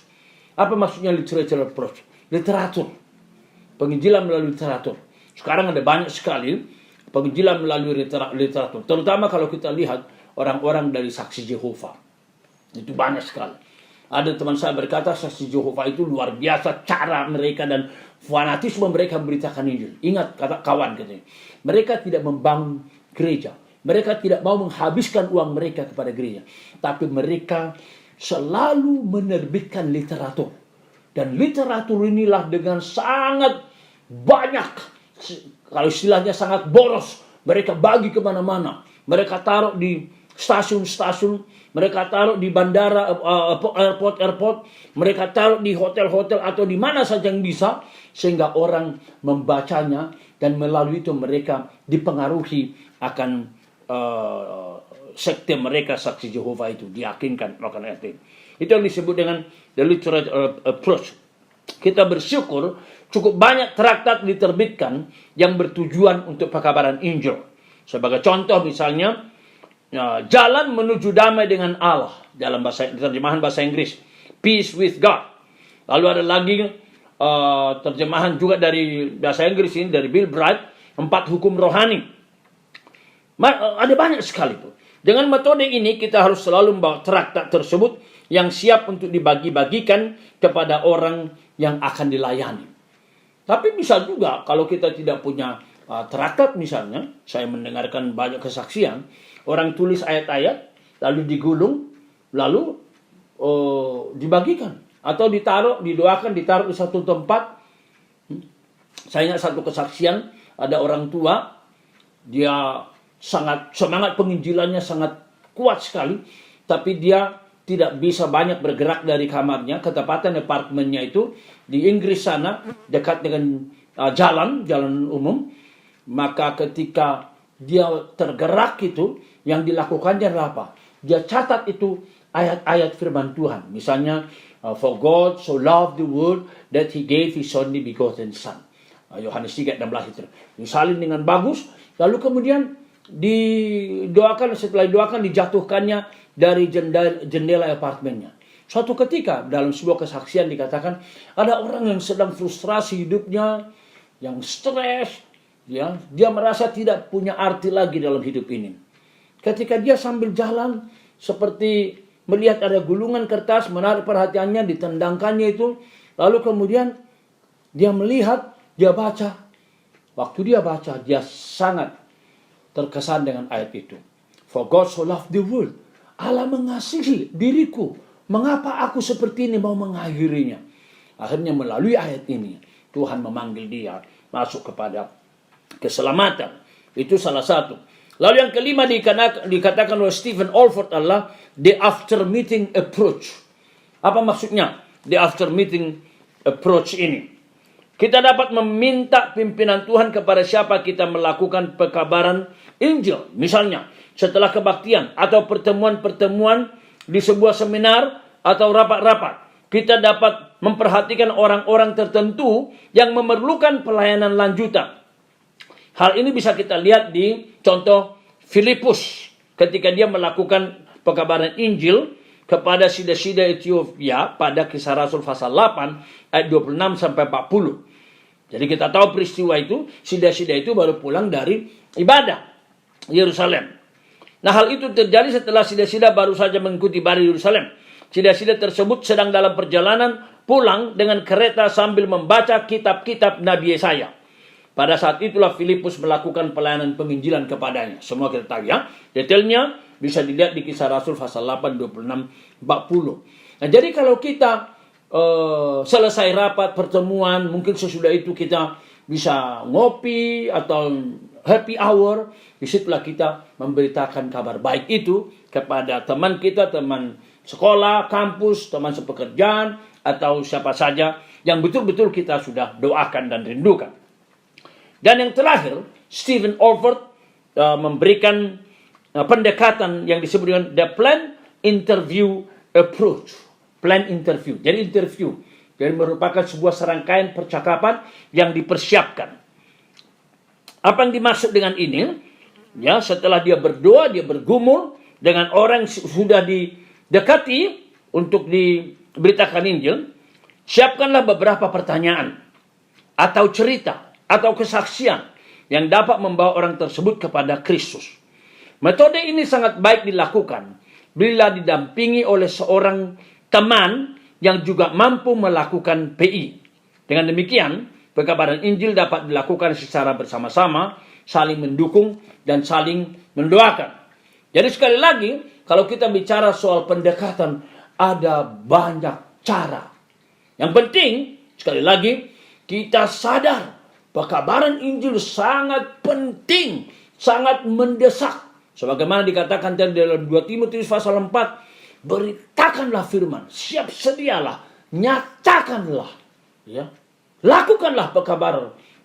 Apa maksudnya literature approach? Literatur. Penginjilan melalui literatur. Sekarang ada banyak sekali penginjilan melalui literatur. Terutama kalau kita lihat orang-orang dari Saksi Jehova. Itu banyak sekali. Ada teman saya berkata Saksi Jehova itu luar biasa cara mereka dan fanatisme mereka memberitakan Injil. Ingat kata kawan katanya. Mereka tidak membangun gereja. Mereka tidak mau menghabiskan uang mereka kepada gereja. Tapi mereka selalu menerbitkan literatur. Dan literatur inilah dengan sangat banyak, kalau istilahnya sangat boros, mereka bagi kemana-mana. Mereka taruh di stasiun-stasiun, mereka taruh di bandara, airport, mereka taruh di hotel-hotel atau di mana saja yang bisa, sehingga orang membacanya dan melalui itu mereka dipengaruhi akan sekte mereka Saksi Jehova itu, diyakinkan melakukan itu. Itu yang disebut dengan the literature approach. Kita bersyukur cukup banyak traktat diterbitkan yang bertujuan untuk pekabaran Injil. Sebagai contoh misalnya, Jalan Menuju Damai dengan Allah dalam terjemahan bahasa Inggris, Peace with God. Lalu ada lagi terjemahan juga dari bahasa Inggris ini dari Bill Bright, 4 Hukum Rohani. Ada banyak sekali tuh. Dengan metode ini kita harus selalu membawa traktat tersebut yang siap untuk dibagi-bagikan kepada orang yang akan dilayani. Tapi bisa juga kalau kita tidak punya traktat misalnya, saya mendengarkan banyak kesaksian, orang tulis ayat-ayat, lalu digulung, lalu dibagikan. Atau ditaruh, didoakan, ditaruh di satu tempat. Saya ingat satu kesaksian, ada orang tua, dia sangat semangat penginjilannya sangat kuat sekali, tapi dia tidak bisa banyak bergerak dari kamarnya. Ketepatan apartemennya itu di Inggris sana, dekat dengan jalan umum. Maka ketika dia tergerak itu, yang dilakukannya adalah apa? Dia catat itu ayat-ayat firman Tuhan. Misalnya, for God so loved the world that he gave his only begotten son. Yohanes 3:16 itu. Disalin dengan bagus, lalu kemudian setelah didoakan dijatuhkannya dari jendela apartemennya. Suatu ketika dalam sebuah kesaksian dikatakan ada orang yang sedang frustrasi hidupnya, yang stres, ya, dia merasa tidak punya arti lagi dalam hidup ini. Ketika dia sambil jalan seperti melihat ada gulungan kertas menarik perhatiannya, ditendangkannya itu, lalu kemudian dia melihat, dia baca. Waktu dia baca, dia sangat terkesan dengan ayat itu. For God so loved the world. Allah mengasihi diriku. Mengapa aku seperti ini mau mengakhirinya? Akhirnya melalui ayat ini, Tuhan memanggil dia masuk kepada keselamatan. Itu salah satu. Lalu yang kelima dikatakan oleh Stephen Olford adalah the after meeting approach. Apa maksudnya the after meeting approach ini? Kita dapat meminta pimpinan Tuhan kepada siapa kita melakukan pekabaran Injil. Misalnya, setelah kebaktian atau pertemuan-pertemuan di sebuah seminar atau rapat-rapat. Kita dapat memperhatikan orang-orang tertentu yang memerlukan pelayanan lanjutan. Hal ini bisa kita lihat di contoh Filipus ketika dia melakukan pekabaran Injil kepada sida-sida Ethiopia pada Kisah Rasul pasal 8 ayat 26 sampai 40. Jadi kita tahu peristiwa itu, sida-sida itu baru pulang dari ibadah Yerusalem. Nah, hal itu terjadi setelah sida-sida baru saja mengikuti ibadah Yerusalem. Sida-sida tersebut sedang dalam perjalanan pulang dengan kereta sambil membaca kitab-kitab Nabi Yesaya. Pada saat itulah Filipus melakukan pelayanan penginjilan kepadanya. Semua kita tahu ya. Detailnya bisa dilihat di Kisah Rasul pasal 8, 26, 40. Nah, jadi kalau kita selesai rapat pertemuan, mungkin sesudah itu kita bisa ngopi atau happy hour. Disitulah kita memberitakan kabar baik itu kepada teman kita, teman sekolah, kampus, teman sepekerjaan, atau siapa saja yang betul-betul kita sudah doakan dan rindukan. Dan yang terakhir, Stephen Olford memberikan pendekatan yang disebut dengan the plan interview approach. Plan interview. Jadi interview. Jadi merupakan sebuah serangkaian percakapan yang dipersiapkan. Apa yang dimaksud dengan ini? Ya, setelah dia berdoa, dia bergumul dengan orang yang sudah didekati untuk diberitakan Injil, siapkanlah beberapa pertanyaan atau cerita atau kesaksian yang dapat membawa orang tersebut kepada Kristus. Metode ini sangat baik dilakukan bila didampingi oleh seorang teman yang juga mampu melakukan PI. Dengan demikian, pekabaran Injil dapat dilakukan secara bersama-sama, saling mendukung dan saling mendoakan. Jadi sekali lagi, kalau kita bicara soal pendekatan, ada banyak cara. Yang penting, sekali lagi, kita sadar pekabaran Injil sangat penting, sangat mendesak. Sebagaimana dikatakan tadi dalam 2 Timotius pasal 4, beritakanlah firman, siap sedialah, nyatakanlah, ya, lakukanlah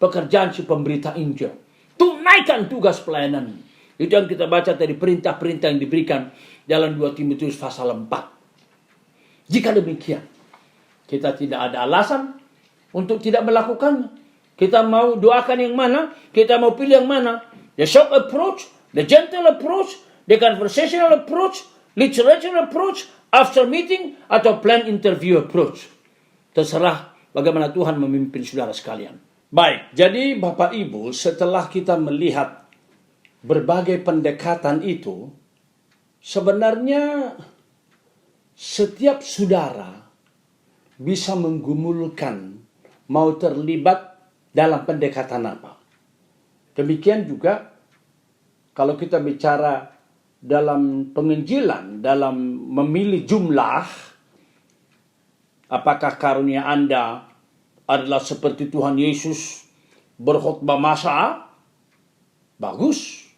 pekerjaan si pemberita Injil, tunaikan tugas pelayanan. Itu yang kita baca dari perintah-perintah yang diberikan dalam 2 Timotius pasal 4. Jika demikian, kita tidak ada alasan untuk tidak melakukannya. Kita mau doakan yang mana, kita mau pilih yang mana. The short approach, the gentle approach, the conversational approach, literature approach, after meeting, atau plan interview approach. Terserah bagaimana Tuhan memimpin saudara sekalian. Baik, jadi Bapak Ibu, setelah kita melihat berbagai pendekatan itu, sebenarnya setiap saudara bisa menggumulkan mau terlibat dalam pendekatan apa. Demikian juga kalau kita bicara dalam penginjilan, dalam memilih jumlah, apakah karunia Anda adalah seperti Tuhan Yesus berkhotbah massa? Bagus.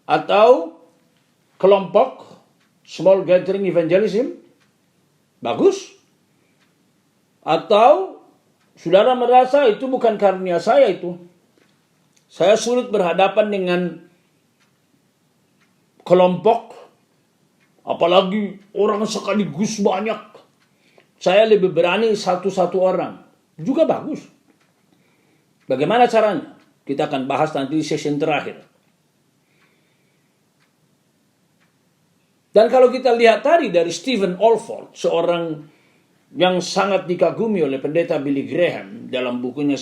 Atau kelompok Small gathering evangelism? Bagus. Atau saudara merasa itu bukan karunia saya itu. Saya sulit berhadapan dengan kelompok, apalagi orang sekaligus banyak. Saya lebih berani satu-satu orang. Juga bagus. Bagaimana caranya? Kita akan bahas nanti di sesi terakhir. Dan kalau kita lihat tadi dari Stephen Olford, seorang yang sangat dikagumi oleh pendeta Billy Graham dalam bukunya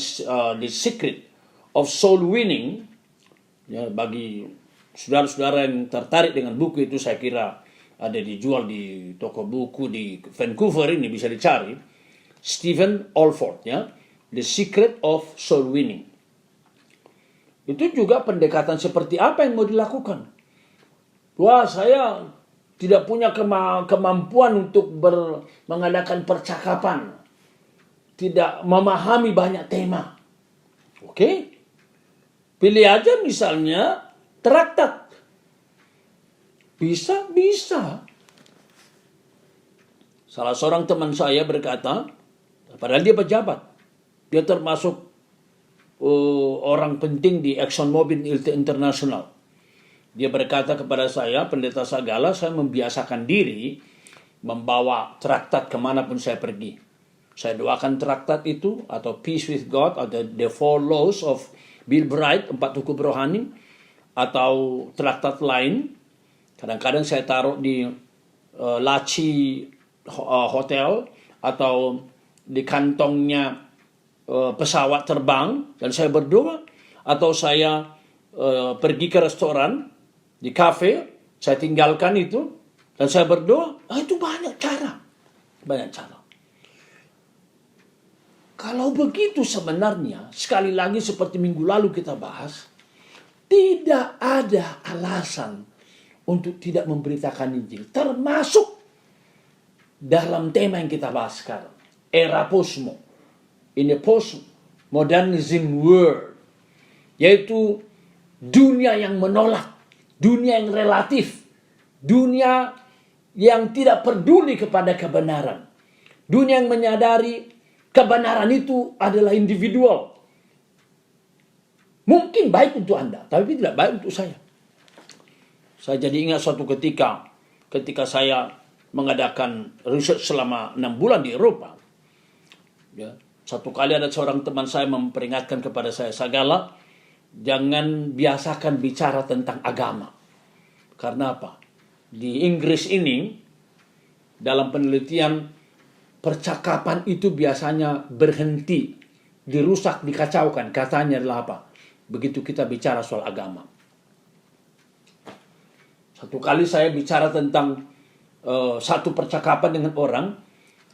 The Secret of Soul Winning, ya, bagi saudara-saudara yang tertarik dengan buku itu, saya kira ada dijual di toko buku di Vancouver ini, bisa dicari. Stephen Olford, ya, The Secret of Soul Winning. Itu juga pendekatan seperti apa yang mau dilakukan. Wah, saya tidak punya kemampuan untuk mengadakan percakapan. Tidak memahami banyak tema. Oke? Pilih aja misalnya traktat. Bisa. Salah seorang teman saya berkata, padahal dia pejabat. Dia termasuk orang penting di ExxonMobil International. Dia berkata kepada saya, Pendeta Sagala, saya membiasakan diri membawa traktat kemanapun saya pergi. Saya doakan traktat itu, atau Peace with God, atau The Four Laws of Bill Bright, 4 hukum rohani, atau traktat lain. Kadang-kadang saya taruh di laci hotel, atau di kantongnya pesawat terbang, dan saya berdoa. Atau saya pergi ke restoran, di kafe, saya tinggalkan itu, dan saya berdoa. Itu banyak cara. Kalau begitu sebenarnya, sekali lagi seperti minggu lalu kita bahas, tidak ada alasan untuk tidak memberitakan Injil. Termasuk dalam tema yang kita bahas sekarang. Era posmo. In the postmodernism world. Yaitu dunia yang menolak. Dunia yang relatif. Dunia yang tidak peduli kepada kebenaran. Dunia yang menyadari kebenaran itu adalah individual. Mungkin baik untuk Anda, tapi tidak baik untuk saya. Saya jadi ingat suatu ketika saya mengadakan riset selama 6 bulan di Eropa. Ya, satu kali ada seorang teman saya memperingatkan kepada saya, Sagala, jangan biasakan bicara tentang agama. Karena apa? Di Inggris ini, dalam penelitian, percakapan itu biasanya berhenti, dirusak, dikacaukan. Katanya adalah apa? Begitu kita bicara soal agama. Satu kali saya bicara tentang satu percakapan dengan orang,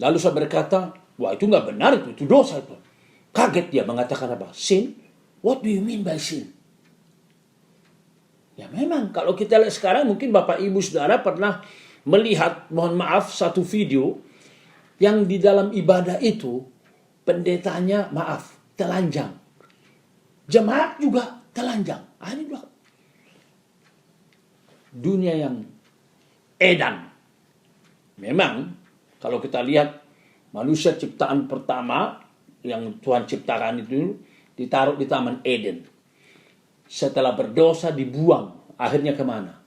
lalu saya berkata, wah itu nggak benar, itu dosa itu. Kaget dia, mengatakan apa? Sin? What do you mean by sin? Ya memang, kalau kita lihat sekarang, mungkin Bapak Ibu Saudara pernah melihat, mohon maaf, satu video yang di dalam ibadah itu, pendetanya, maaf, telanjang. Jemaat juga telanjang. Ini juga dunia yang edan. Memang, kalau kita lihat, manusia ciptaan pertama yang Tuhan ciptakan itu ditaruh di Taman Eden. Setelah berdosa dibuang, akhirnya kemana?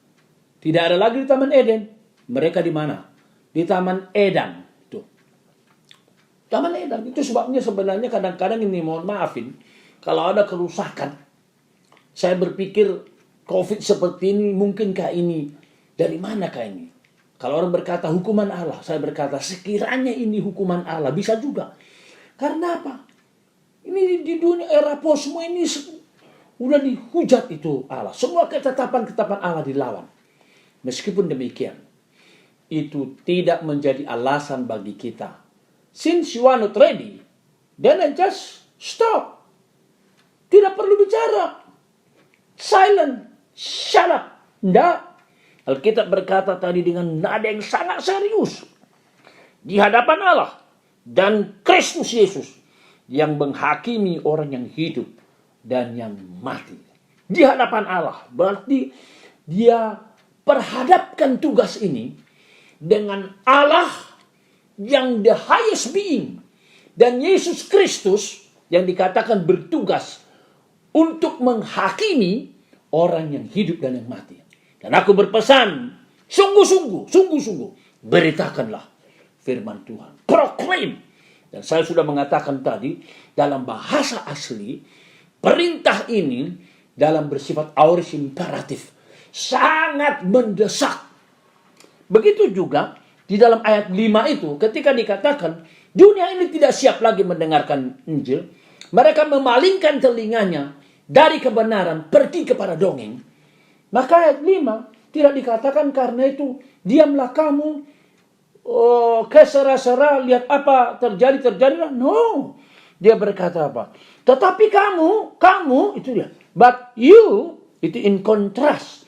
Tidak ada lagi di Taman Eden. Mereka di mana? Di Taman Edan. Tuh. Taman Edan. Itu sebabnya sebenarnya kadang-kadang ini, mohon maafin, kalau ada kerusakan, saya berpikir COVID seperti ini, mungkinkah ini? Dari manakah ini? Kalau orang berkata hukuman Allah, saya berkata sekiranya ini hukuman Allah, bisa juga. Karena apa? Ini di dunia era posmo ini udah dihujat itu Allah. Semua ketetapan-ketetapan Allah dilawan. Meskipun demikian, itu tidak menjadi alasan bagi kita. Since you are not ready, then I just stop. Tidak perlu bicara. Silent. Shut up. Tidak. Alkitab berkata tadi dengan nada yang sangat serius. Di hadapan Allah dan Kristus Yesus yang menghakimi orang yang hidup dan yang mati. Di hadapan Allah. Berarti dia perhadapkan tugas ini dengan Allah yang the highest being. Dan Yesus Kristus yang dikatakan bertugas untuk menghakimi orang yang hidup dan yang mati. Dan aku berpesan, sungguh-sungguh, beritakanlah firman Tuhan. Proclaim. Dan saya sudah mengatakan tadi, dalam bahasa asli, perintah ini dalam bersifat aorist imperatif. Sangat mendesak. Begitu juga di dalam ayat 5 itu, ketika dikatakan, dunia ini tidak siap lagi mendengarkan Injil. Mereka memalingkan telinganya dari kebenaran, pergi kepada dongeng. Maka ayat 5 tidak dikatakan karena itu, diamlah kamu, kesera-sera, lihat apa terjadi. No. Dia berkata apa? Tetapi kamu, itu dia. But you, itu in contrast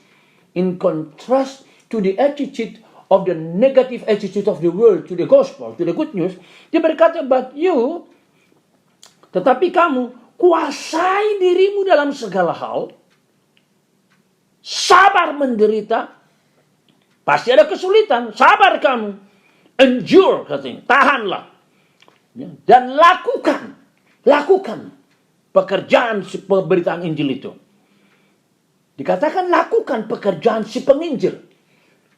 to the attitude of the negative attitude of the world to the gospel, to the good news. Dia berkata, but you, tetapi kamu, kuasai dirimu dalam segala hal, sabar menderita, pasti ada kesulitan, sabar kamu, endure katanya, tahanlah, dan lakukan pekerjaan pemberitaan Injil itu. Dikatakan lakukan pekerjaan si penginjil.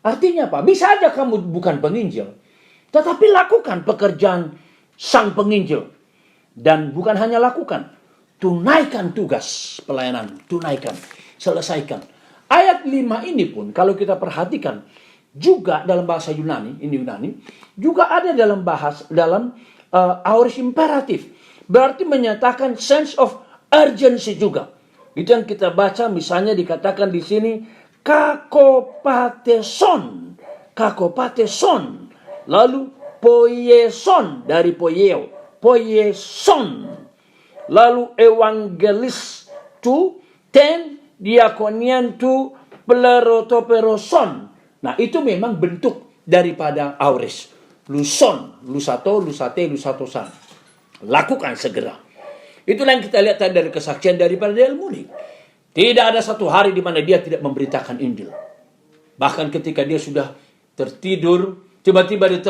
Artinya apa? Bisa aja kamu bukan penginjil, tetapi lakukan pekerjaan sang penginjil. Dan bukan hanya lakukan, tunaikan tugas pelayanan, tunaikan, selesaikan. Ayat 5 ini pun kalau kita perhatikan juga dalam bahasa Yunani, juga ada dalam aorist imperatif. Berarti menyatakan sense of urgency juga. Itu yang kita baca, misalnya dikatakan di sini kakopateson, lalu poieson dari poieson, lalu evangelis tu ten diakonian tu plerotoperoson. Nah, itu memang bentuk daripada aorist. Luson, lusato, lusate, lusatosan. Lakukan segera. Itulah yang kita lihat tadi dari kesaksian daripada D.L. Moody. Tidak ada satu hari di mana dia tidak memberitakan Injil. Bahkan ketika dia sudah tertidur, tiba-tiba dia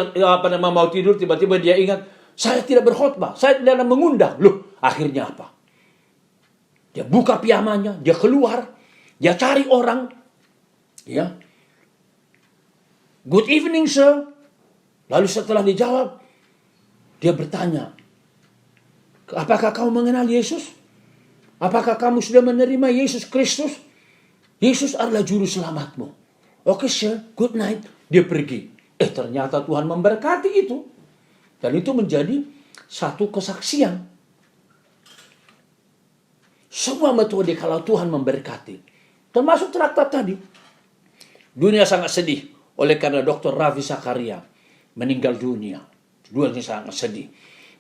mau tidur, tiba-tiba dia ingat, saya tidak berkhotbah, saya tidak mengundang. Loh, akhirnya apa? Dia buka piyamanya, dia keluar, dia cari orang. Ya. Good evening, sir. Lalu setelah dijawab, dia bertanya, apakah kamu mengenal Yesus? Apakah kamu sudah menerima Yesus Kristus? Yesus adalah juru selamatmu. Oke, sir, good night. Dia pergi. Ternyata Tuhan memberkati itu. Dan itu menjadi satu kesaksian. Semua metode kalau Tuhan memberkati. Termasuk traktat tadi. Dunia sangat sedih oleh karena Dr. Ravi Zakaria meninggal dunia. Dunia sangat sedih.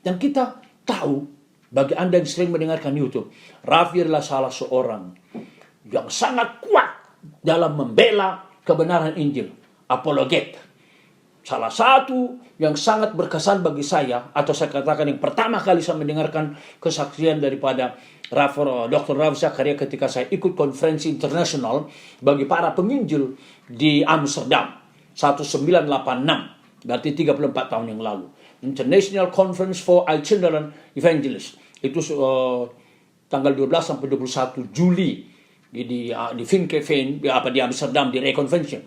Dan kita tahu, bagi Anda yang sering mendengarkan YouTube, Ravi adalah salah seorang yang sangat kuat dalam membela kebenaran Injil. Apologet. Salah satu yang sangat berkesan bagi saya, atau saya katakan yang pertama kali saya mendengarkan kesaksian daripada Dr. Ravi Zakaria ketika saya ikut konferensi internasional bagi para penginjil di Amsterdam. 1986. Berarti 34 tahun yang lalu. International Conference for Itinerant Evangelists. Itu tanggal 12 sampai 21 Juli di Vinkenveen di Amsterdam di Reconvention.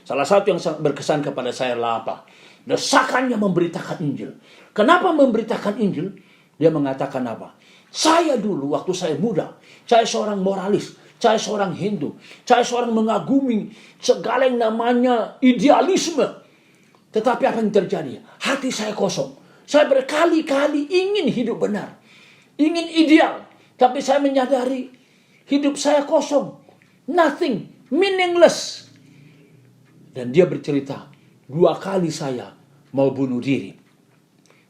Salah satu yang sangat berkesan kepada saya adalah apa? Desakannya memberitakan Injil. Kenapa memberitakan Injil? Dia mengatakan apa? Saya dulu waktu saya muda, saya seorang moralis, saya seorang Hindu, saya seorang mengagumi segala yang namanya idealisme. Tetapi apa yang terjadi? Hati saya kosong. Saya berkali-kali ingin hidup benar. Ingin ideal. Tapi saya menyadari hidup saya kosong. Nothing. Meaningless. Dan dia bercerita, 2 kali saya mau bunuh diri.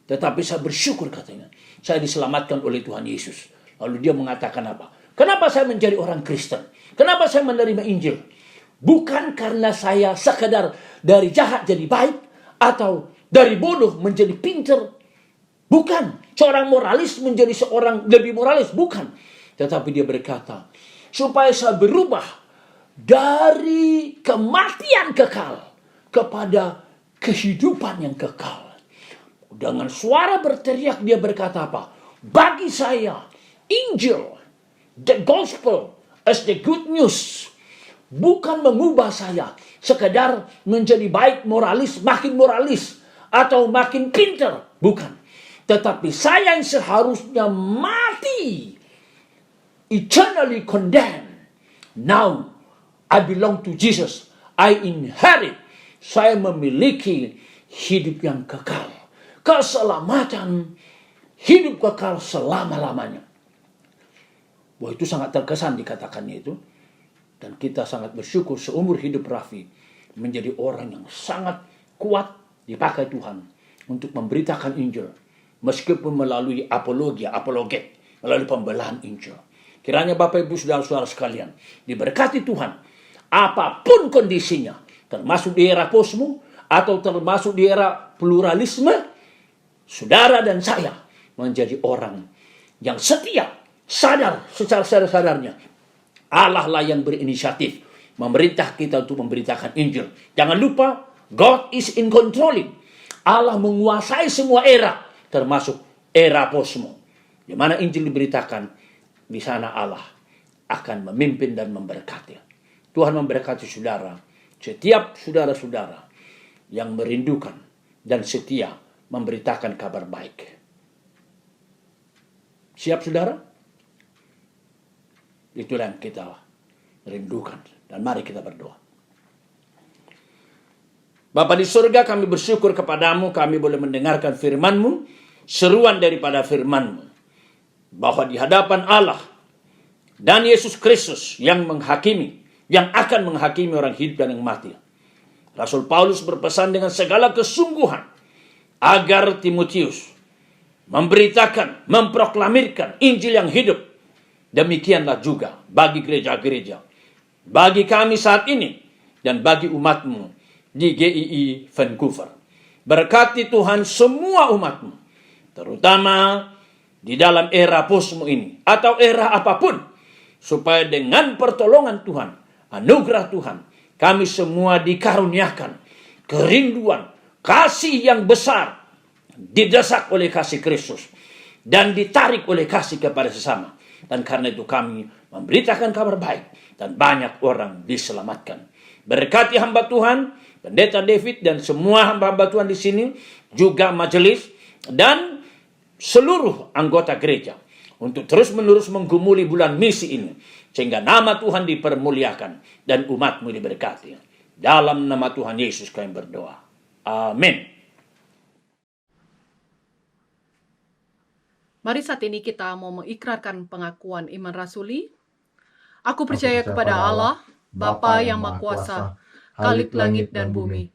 Tetapi saya bersyukur katanya. Saya diselamatkan oleh Tuhan Yesus. Lalu dia mengatakan apa? Kenapa saya menjadi orang Kristen? Kenapa saya menerima Injil? Bukan karena saya sekedar dari jahat jadi baik. Atau dari bodoh menjadi pintar. Bukan. Seorang moralis menjadi seorang lebih moralis. Bukan. Tetapi dia berkata, supaya saya berubah dari kematian kekal kepada kehidupan yang kekal. Dengan suara berteriak dia berkata apa? Bagi saya, Injil, the gospel as the good news, bukan mengubah saya sekedar menjadi baik makin moralis, atau makin pintar. Bukan. Tetapi saya yang seharusnya mati, eternally condemned. Now, I belong to Jesus. I inherit. Saya memiliki hidup yang kekal. Keselamatan, hidup kekal selama-lamanya. Wah, itu sangat terkesan dikatakannya itu. Dan kita sangat bersyukur seumur hidup Raffi menjadi orang yang sangat kuat dipakai Tuhan untuk memberitakan Injil. Meskipun melalui apologet, melalui pembelaan Injil. Kiranya Bapak Ibu Saudara-saudara sekalian diberkati Tuhan. Apapun kondisinya, termasuk di era posmo atau termasuk di era pluralisme, saudara dan saya menjadi orang yang setia, sadar secara sadar-sadarnya. Allah lah yang berinisiatif memerintah kita untuk memberitakan Injil. Jangan lupa, God is in controlling. Allah menguasai semua era, termasuk era posmo. Di mana Injil diberitakan, di sana Allah akan memimpin dan memberkati. Tuhan memberkati saudara, setiap saudara-saudara yang merindukan dan setia memberitakan kabar baik. Siap saudara? Itulah yang kita rindukan. Dan mari kita berdoa. Bapa di surga, kami bersyukur kepadamu, kami boleh mendengarkan firman-Mu, seruan daripada firman-Mu, bahwa di hadapan Allah dan Yesus Kristus yang menghakimi, yang akan menghakimi orang hidup dan yang mati. Rasul Paulus berpesan dengan segala kesungguhan agar Timotius memberitakan, memproklamirkan Injil yang hidup. Demikianlah juga bagi gereja-gereja, bagi kami saat ini, dan bagi umat-Mu di GII Vancouver. Berkati Tuhan semua umat-Mu, terutama di dalam era posmo ini, atau era apapun, supaya dengan pertolongan Tuhan, anugerah Tuhan, kami semua dikaruniakan kerinduan, kasih yang besar, didesak oleh kasih Kristus, dan ditarik oleh kasih kepada sesama. Dan karena itu kami memberitakan kabar baik, dan banyak orang diselamatkan. Berkati hamba Tuhan, Pendeta David, dan semua hamba-hamba Tuhan di sini, juga majelis, dan seluruh anggota gereja, untuk terus-menerus menggumuli bulan misi ini, sehingga nama Tuhan dipermuliakan, dan umat-Mu diberkati. Dalam nama Tuhan Yesus kami berdoa. Amin. Mari saat ini kita mau mengikrarkan pengakuan iman rasuli. Aku percaya kepada Allah, Bapa yang Maha Kuasa, Khalik langit dan bumi,